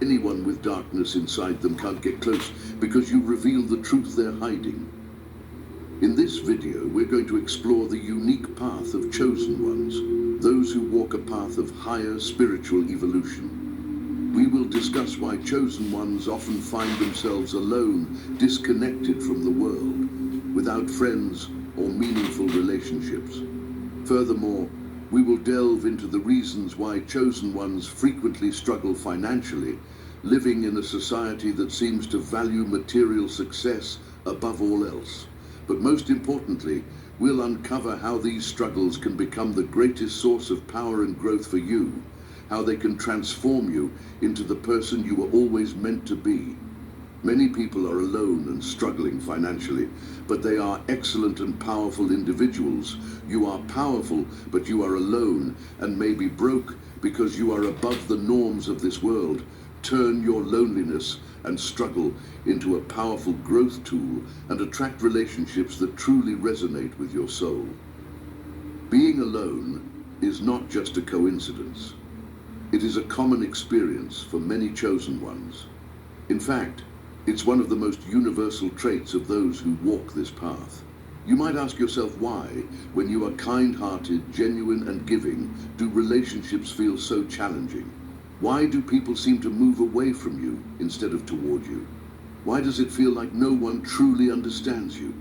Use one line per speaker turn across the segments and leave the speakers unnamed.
Anyone with darkness inside them can't get close because you reveal the truth they're hiding. In this video, we're going to explore the unique path of chosen ones, those who walk a path of higher spiritual evolution. We will discuss why chosen ones often find themselves alone, disconnected from the world, without friends or meaningful relationships. Furthermore, we will delve into the reasons why chosen ones frequently struggle financially, living in a society that seems to value material success above all else. But most importantly, we'll uncover how these struggles can become the greatest source of power and growth for you, how they can transform you into the person you were always meant to be. Many people are alone and struggling financially, but they are excellent and powerful individuals. You are powerful, but you are alone and may be broke because you are above the norms of this world. Turn your loneliness and struggle into a powerful growth tool and attract relationships that truly resonate with your soul. Being alone is not just a coincidence. It is a common experience for many chosen ones. In fact, it's one of the most universal traits of those who walk this path. You might ask yourself why, when you are kind-hearted, genuine and giving, do relationships feel so challenging? Why do people seem to move away from you instead of toward you? Why does it feel like no one truly understands you?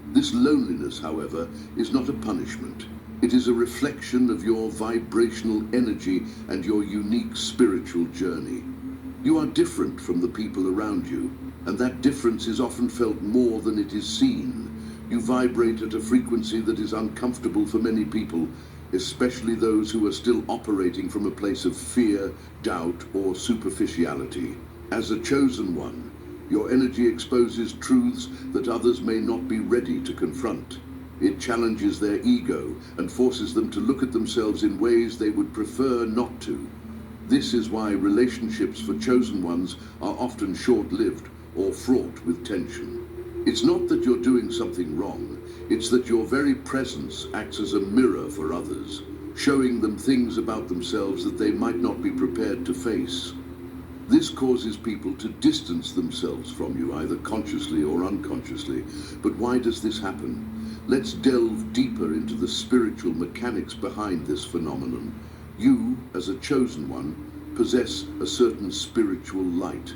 This loneliness, however, is not a punishment. It is a reflection of your vibrational energy and your unique spiritual journey. You are different from the people around you, and that difference is often felt more than it is seen. You vibrate at a frequency that is uncomfortable for many people, especially those who are still operating from a place of fear, doubt, or superficiality. As a chosen one, your energy exposes truths that others may not be ready to confront. It challenges their ego and forces them to look at themselves in ways they would prefer not to. This is why relationships for chosen ones are often short-lived or fraught with tension. It's not that you're doing something wrong, it's that your very presence acts as a mirror for others, showing them things about themselves that they might not be prepared to face. This causes people to distance themselves from you, either consciously or unconsciously. But why does this happen? Let's delve deeper into the spiritual mechanics behind this phenomenon. You, as a chosen one, possess a certain spiritual light.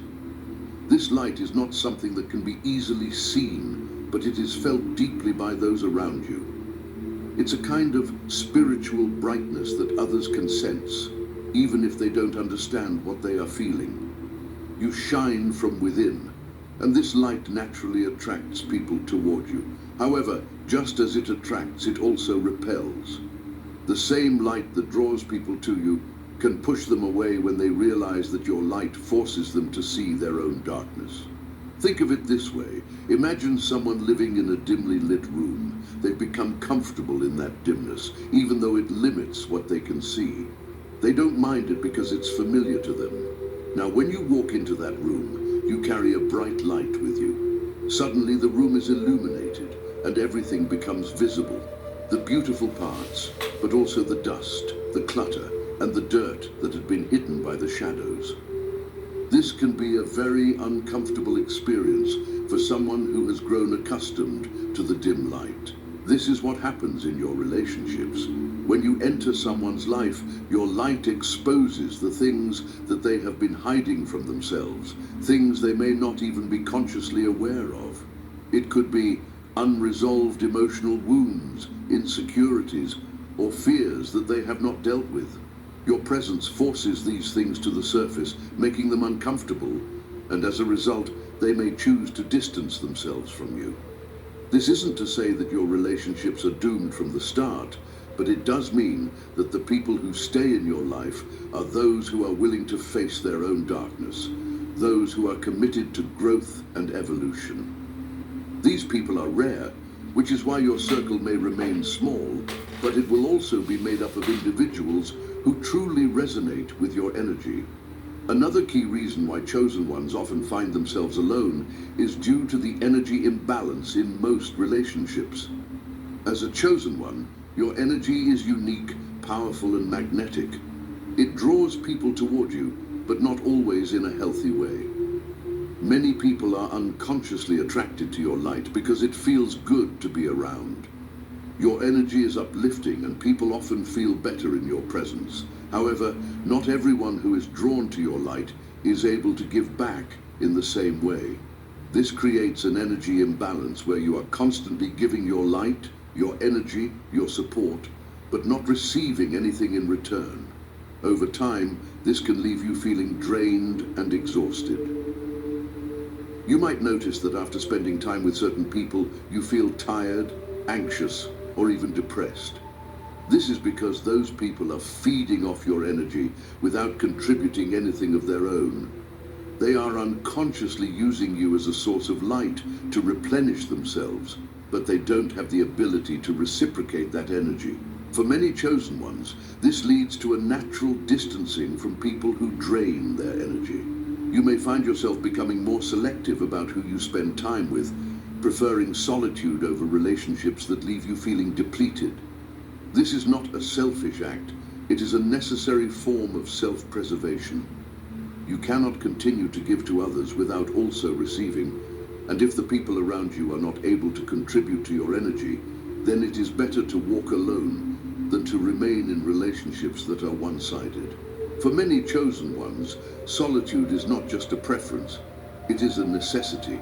This light is not something that can be easily seen, but it is felt deeply by those around you. It's a kind of spiritual brightness that others can sense, even if they don't understand what they are feeling. You shine from within, and this light naturally attracts people toward you. However, just as it attracts, it also repels. The same light that draws people to you can push them away when they realize that your light forces them to see their own darkness. Think of it this way. Imagine someone living in a dimly lit room. They've become comfortable in that dimness, even though it limits what they can see. They don't mind it because it's familiar to them. Now, when you walk into that room, you carry a bright light with you. Suddenly, the room is illuminated, and everything becomes visible. The beautiful parts, but also the dust, the clutter, and the dirt that had been hidden by the shadows. This can be a very uncomfortable experience for someone who has grown accustomed to the dim light. This is what happens in your relationships. When you enter someone's life, your light exposes the things that they have been hiding from themselves, things they may not even be consciously aware of. It could be unresolved emotional wounds, insecurities, or fears that they have not dealt with. Your presence forces these things to the surface, making them uncomfortable, and as a result, they may choose to distance themselves from you. This isn't to say that your relationships are doomed from the start, but it does mean that the people who stay in your life are those who are willing to face their own darkness, those who are committed to growth and evolution. These people are rare, which is why your circle may remain small, but it will also be made up of individuals who truly resonate with your energy. Another key reason why chosen ones often find themselves alone is due to the energy imbalance in most relationships. As a chosen one, your energy is unique, powerful, and magnetic. It draws people toward you, but not always in a healthy way. Many people are unconsciously attracted to your light because it feels good to be around. Your energy is uplifting and people often feel better in your presence. However, not everyone who is drawn to your light is able to give back in the same way. This creates an energy imbalance where you are constantly giving your light, your energy, your support, but not receiving anything in return. Over time, this can leave you feeling drained and exhausted. You might notice that after spending time with certain people, you feel tired, anxious, or even depressed. This is because those people are feeding off your energy without contributing anything of their own. They are unconsciously using you as a source of light to replenish themselves, but they don't have the ability to reciprocate that energy. For many chosen ones, this leads to a natural distancing from people who drain their energy. You may find yourself becoming more selective about who you spend time with, preferring solitude over relationships that leave you feeling depleted. This is not a selfish act, it is a necessary form of self-preservation. You cannot continue to give to others without also receiving, and if the people around you are not able to contribute to your energy, then it is better to walk alone than to remain in relationships that are one-sided. For many chosen ones, solitude is not just a preference, it is a necessity.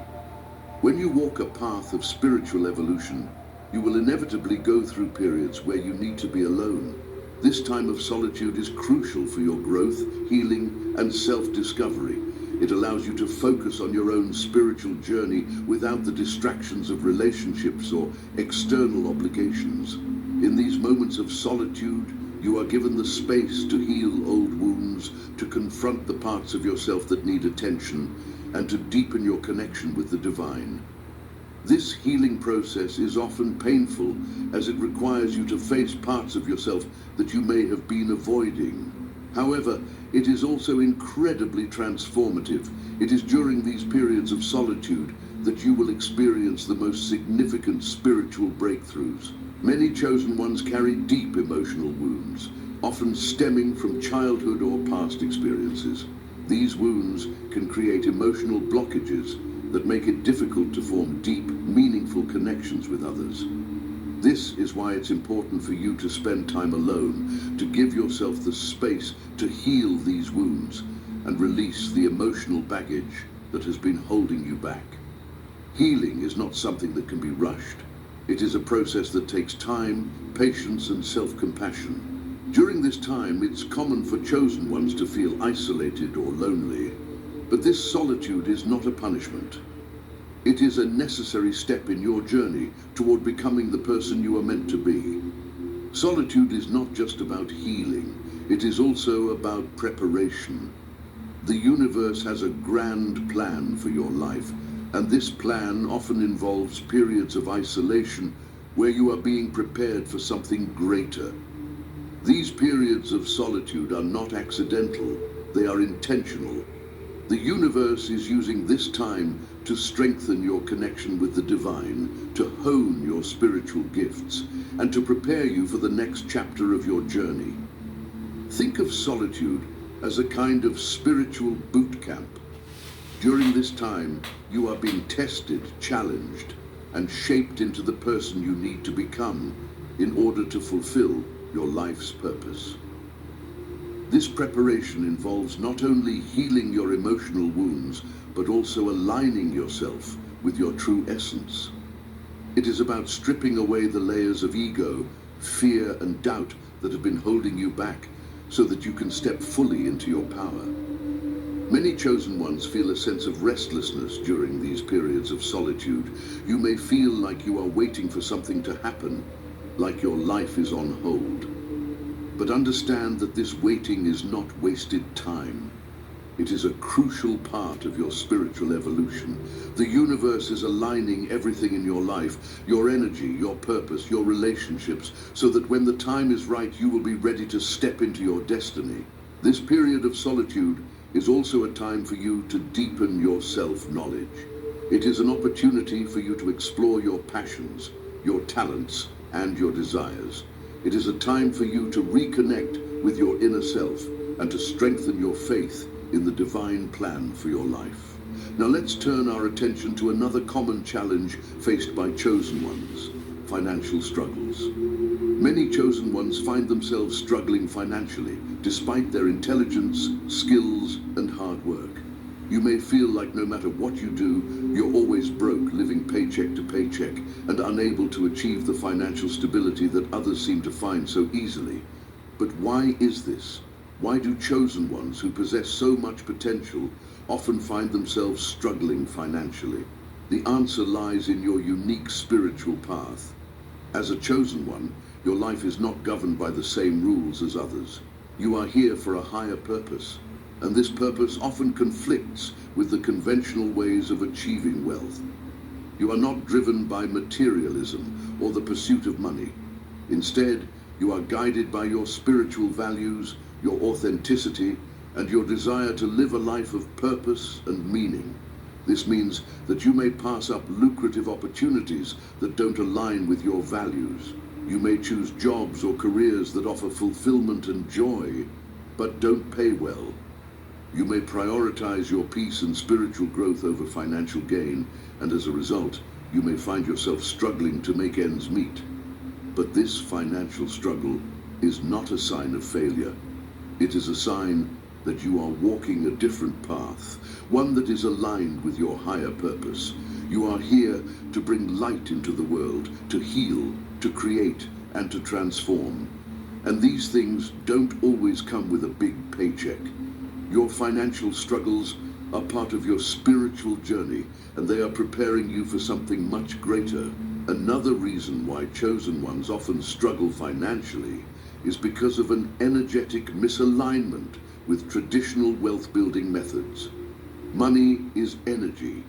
When you walk a path of spiritual evolution, you will inevitably go through periods where you need to be alone. This time of solitude is crucial for your growth, healing, and self-discovery. It allows you to focus on your own spiritual journey without the distractions of relationships or external obligations. In these moments of solitude, you are given the space to heal old wounds, to confront the parts of yourself that need attention, and to deepen your connection with the divine. This healing process is often painful as it requires you to face parts of yourself that you may have been avoiding. However, it is also incredibly transformative. It is during these periods of solitude that you will experience the most significant spiritual breakthroughs. Many chosen ones carry deep emotional wounds, often stemming from childhood or past experiences. These wounds can create emotional blockages that make it difficult to form deep, meaningful connections with others. This is why it's important for you to spend time alone, to give yourself the space to heal these wounds and release the emotional baggage that has been holding you back. Healing is not something that can be rushed. It is a process that takes time, patience, and self-compassion. During this time, it's common for chosen ones to feel isolated or lonely. But this solitude is not a punishment. It is a necessary step in your journey toward becoming the person you are meant to be. Solitude is not just about healing, it is also about preparation. The universe has a grand plan for your life, and this plan often involves periods of isolation where you are being prepared for something greater. These periods of solitude are not accidental, they are intentional. The universe is using this time to strengthen your connection with the divine, to hone your spiritual gifts, and to prepare you for the next chapter of your journey. Think of solitude as a kind of spiritual boot camp. During this time, you are being tested, challenged, and shaped into the person you need to become in order to fulfill your life's purpose. This preparation involves not only healing your emotional wounds, but also aligning yourself with your true essence. It is about stripping away the layers of ego, fear, and doubt that have been holding you back so that you can step fully into your power. Many chosen ones feel a sense of restlessness during these periods of solitude. You may feel like you are waiting for something to happen, like your life is on hold. But understand that this waiting is not wasted time. It is a crucial part of your spiritual evolution. The universe is aligning everything in your life, your energy, your purpose, your relationships, so that when the time is right, you will be ready to step into your destiny. This period of solitude is also a time for you to deepen your self-knowledge. It is an opportunity for you to explore your passions, your talents, and your desires. It is a time for you to reconnect with your inner self and to strengthen your faith in the divine plan for your life. Now let's turn our attention to another common challenge faced by chosen ones: financial struggles. Many chosen ones find themselves struggling financially, despite their intelligence, skills, and hard work. You may feel like no matter what you do, you're always broke, living paycheck to paycheck, and unable to achieve the financial stability that others seem to find so easily. But why is this? Why do chosen ones who possess so much potential often find themselves struggling financially? The answer lies in your unique spiritual path. As a chosen one, your life is not governed by the same rules as others. You are here for a higher purpose, and this purpose often conflicts with the conventional ways of achieving wealth. You are not driven by materialism or the pursuit of money. Instead, you are guided by your spiritual values, your authenticity, and your desire to live a life of purpose and meaning. This means that you may pass up lucrative opportunities that don't align with your values. You may choose jobs or careers that offer fulfillment and joy, but don't pay well. You may prioritize your peace and spiritual growth over financial gain, and as a result, you may find yourself struggling to make ends meet. But this financial struggle is not a sign of failure. It is a sign that you are walking a different path, one that is aligned with your higher purpose. You are here to bring light into the world, to heal, to create, and to transform. And these things don't always come with a big paycheck. Your financial struggles are part of your spiritual journey, and they are preparing you for something much greater. Another reason why chosen ones often struggle financially is because of an energetic misalignment with traditional wealth-building methods. Money is energy,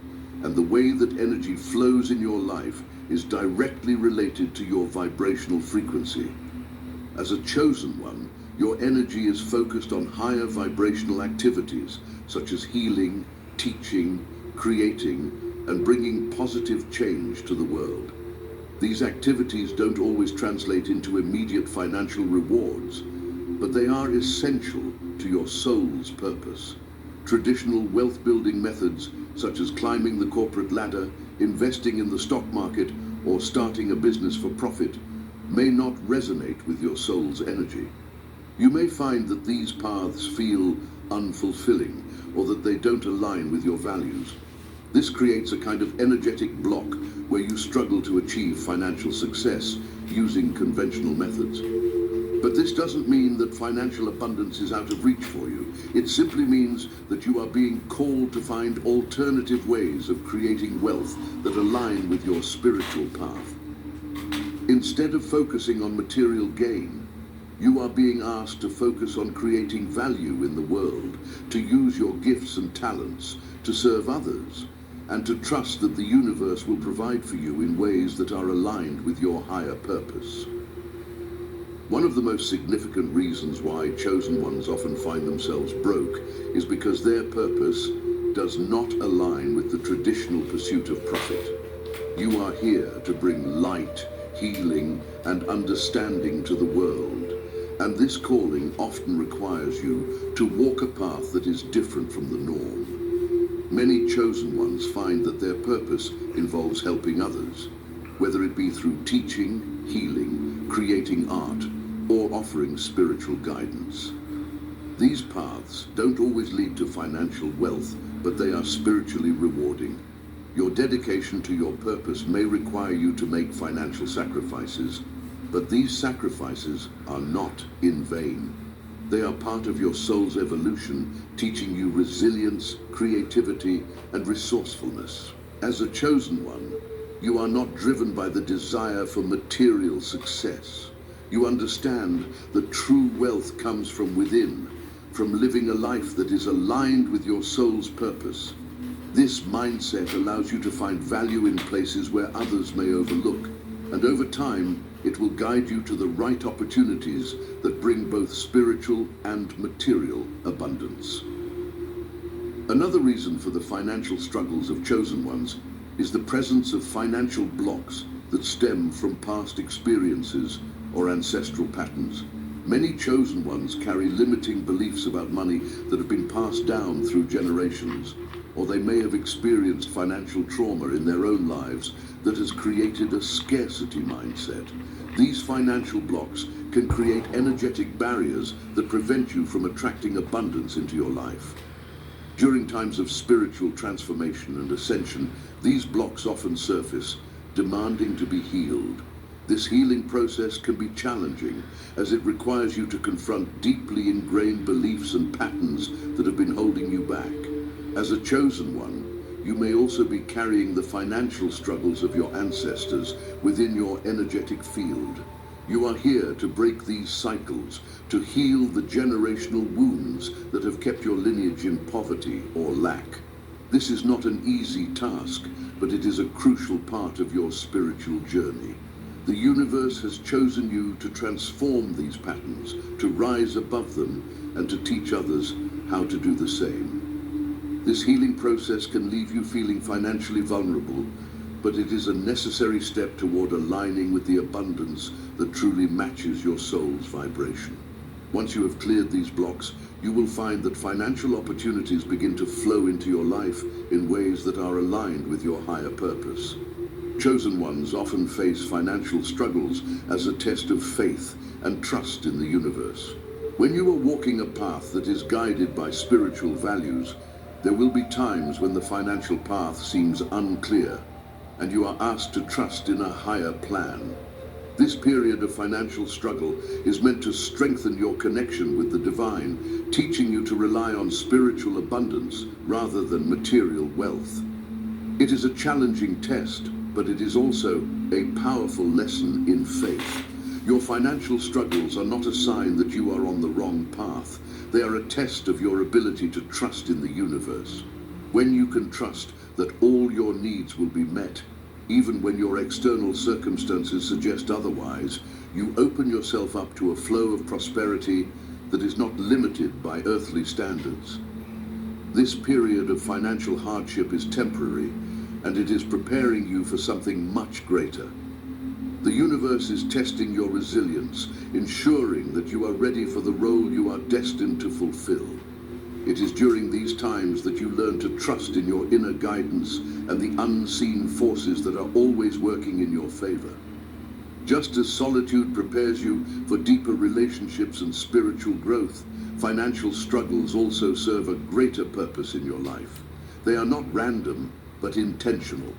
and the way that energy flows in your life is directly related to your vibrational frequency. As a chosen one, your energy is focused on higher vibrational activities such as healing, teaching, creating, and bringing positive change to the world. These activities don't always translate into immediate financial rewards, but they are essential to your soul's purpose. Traditional wealth-building methods, such as climbing the corporate ladder, investing in the stock market, or starting a business for profit, may not resonate with your soul's energy. You may find that these paths feel unfulfilling, or that they don't align with your values. This creates a kind of energetic block where you struggle to achieve financial success using conventional methods. But this doesn't mean that financial abundance is out of reach for you. It simply means that you are being called to find alternative ways of creating wealth that align with your spiritual path. Instead of focusing on material gain, you are being asked to focus on creating value in the world, to use your gifts and talents, to serve others, and to trust that the universe will provide for you in ways that are aligned with your higher purpose. One of the most significant reasons why chosen ones often find themselves broke is because their purpose does not align with the traditional pursuit of profit. You are here to bring light, healing, and understanding to the world, and this calling often requires you to walk a path that is different from the norm. Many chosen ones find that their purpose involves helping others, whether it be through teaching, healing, creating art, or offering spiritual guidance. These paths don't always lead to financial wealth, but they are spiritually rewarding. Your dedication to your purpose may require you to make financial sacrifices, but these sacrifices are not in vain. They are part of your soul's evolution, teaching you resilience, creativity, and resourcefulness. As a chosen one, you are not driven by the desire for material success. You understand that true wealth comes from within, from living a life that is aligned with your soul's purpose. This mindset allows you to find value in places where others may overlook, and over time, it will guide you to the right opportunities that bring both spiritual and material abundance. Another reason for the financial struggles of chosen ones is the presence of financial blocks that stem from past experiences or ancestral patterns. Many chosen ones carry limiting beliefs about money that have been passed down through generations, or they may have experienced financial trauma in their own lives that has created a scarcity mindset. These financial blocks can create energetic barriers that prevent you from attracting abundance into your life. During times of spiritual transformation and ascension, these blocks often surface, demanding to be healed. This healing process can be challenging, as it requires you to confront deeply ingrained beliefs and patterns that have been holding you back. As a chosen one, you may also be carrying the financial struggles of your ancestors within your energetic field. You are here to break these cycles, to heal the generational wounds that have kept your lineage in poverty or lack. This is not an easy task, but it is a crucial part of your spiritual journey. The universe has chosen you to transform these patterns, to rise above them, and to teach others how to do the same. This healing process can leave you feeling financially vulnerable, but it is a necessary step toward aligning with the abundance that truly matches your soul's vibration. Once you have cleared these blocks, you will find that financial opportunities begin to flow into your life in ways that are aligned with your higher purpose. Chosen ones often face financial struggles as a test of faith and trust in the universe. When you are walking a path that is guided by spiritual values, there will be times when the financial path seems unclear, and you are asked to trust in a higher plan. This period of financial struggle is meant to strengthen your connection with the divine, teaching you to rely on spiritual abundance rather than material wealth. It is a challenging test, but it is also a powerful lesson in faith. Your financial struggles are not a sign that you are on the wrong path. They are a test of your ability to trust in the universe. When you can trust that all your needs will be met, even when your external circumstances suggest otherwise, you open yourself up to a flow of prosperity that is not limited by earthly standards. This period of financial hardship is temporary, and it is preparing you for something much greater. The universe is testing your resilience, ensuring that you are ready for the role you are destined to fulfill. It is during these times that you learn to trust in your inner guidance and the unseen forces that are always working in your favor. Just as solitude prepares you for deeper relationships and spiritual growth, financial struggles also serve a greater purpose in your life. They are not random, but intentional.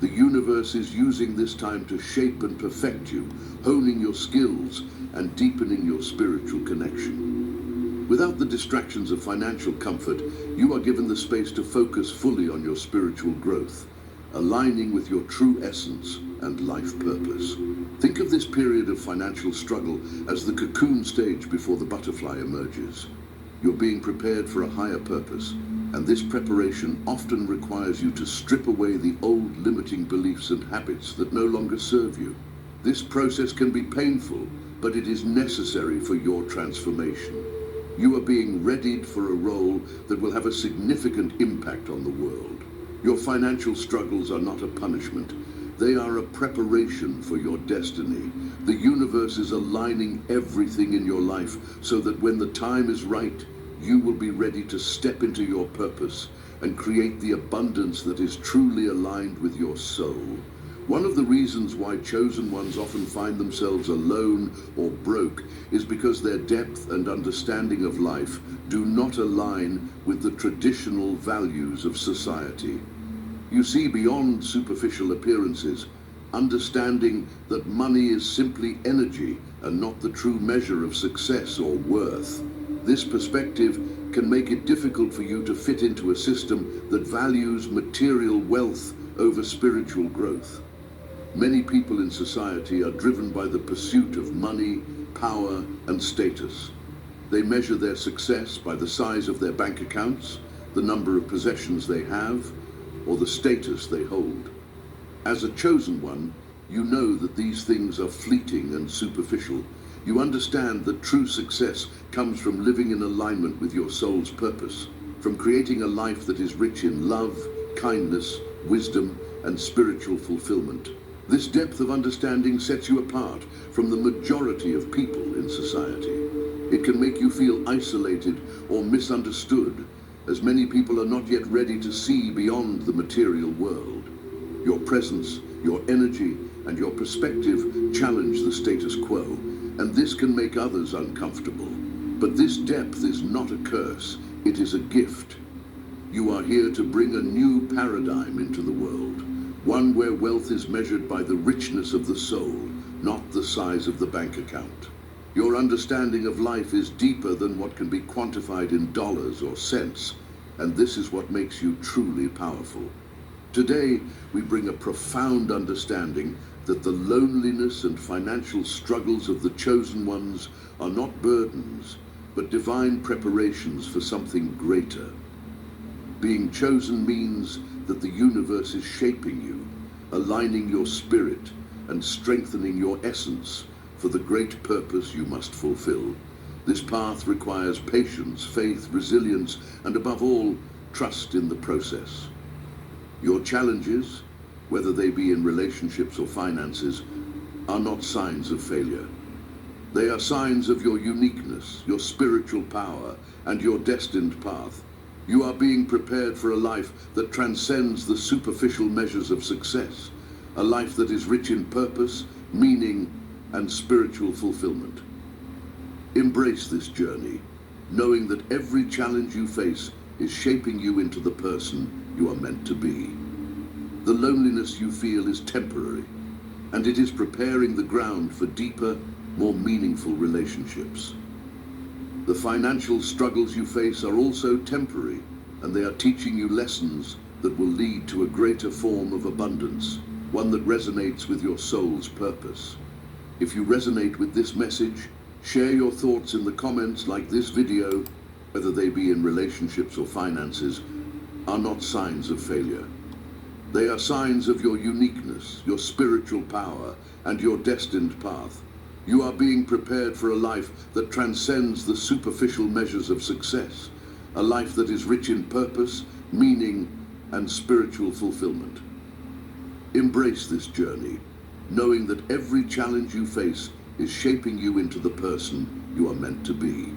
The universe is using this time to shape and perfect you, honing your skills and deepening your spiritual connection. Without the distractions of financial comfort, you are given the space to focus fully on your spiritual growth, aligning with your true essence and life purpose. Think of this period of financial struggle as the cocoon stage before the butterfly emerges. You're being prepared for a higher purpose, and this preparation often requires you to strip away the old limiting beliefs and habits that no longer serve you. This process can be painful, but it is necessary for your transformation. You are being readied for a role that will have a significant impact on the world. Your financial struggles are not a punishment. They are a preparation for your destiny. The universe is aligning everything in your life so that when the time is right, you will be ready to step into your purpose and create the abundance that is truly aligned with your soul. One of the reasons why chosen ones often find themselves alone or broke is because their depth and understanding of life do not align with the traditional values of society. You see beyond superficial appearances, understanding that money is simply energy and not the true measure of success or worth. This perspective can make it difficult for you to fit into a system that values material wealth over spiritual growth. Many people in society are driven by the pursuit of money, power, and status. They measure their success by the size of their bank accounts, the number of possessions they have, or the status they hold. As a chosen one, you know that these things are fleeting and superficial. You understand that true success comes from living in alignment with your soul's purpose, from creating a life that is rich in love, kindness, wisdom, and spiritual fulfillment. This depth of understanding sets you apart from the majority of people in society. It can make you feel isolated or misunderstood, as many people are not yet ready to see beyond the material world. Your presence, your energy, and your perspective challenge the status quo, and this can make others uncomfortable. But this depth is not a curse, it is a gift. You are here to bring a new paradigm into the world, one where wealth is measured by the richness of the soul, not the size of the bank account. Your understanding of life is deeper than what can be quantified in dollars or cents, and this is what makes you truly powerful. Today, we bring a profound understanding that the loneliness and financial struggles of the chosen ones are not burdens, but divine preparations for something greater. Being chosen means that the universe is shaping you, aligning your spirit, and strengthening your essence for the great purpose you must fulfill. This path requires patience, faith, resilience, and above all, trust in the process. Your challenges, whether they be in relationships or finances, are not signs of failure. They are signs of your uniqueness, your spiritual power, and your destined path. You are being prepared for a life that transcends the superficial measures of success, a life that is rich in purpose, meaning, and spiritual fulfillment. Embrace this journey, knowing that every challenge you face is shaping you into the person you are meant to be. The loneliness you feel is temporary, and it is preparing the ground for deeper, more meaningful relationships. The financial struggles you face are also temporary, and they are teaching you lessons that will lead to a greater form of abundance, one that resonates with your soul's purpose. If you resonate with this message, share your thoughts in the comments. Like this video, whether they be in relationships or finances, are not signs of failure. They are signs of your uniqueness, your spiritual power, and your destined path. You are being prepared for a life that transcends the superficial measures of success, a life that is rich in purpose, meaning, and spiritual fulfillment. Embrace this journey, knowing that every challenge you face is shaping you into the person you are meant to be.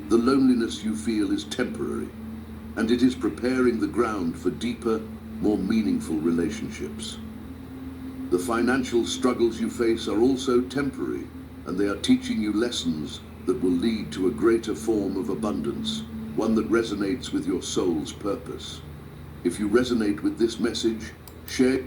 The loneliness you feel is temporary, and it is preparing the ground for deeper, more meaningful relationships. The financial struggles you face are also temporary, and they are teaching you lessons that will lead to a greater form of abundance, one that resonates with your soul's purpose. If you resonate with this message, share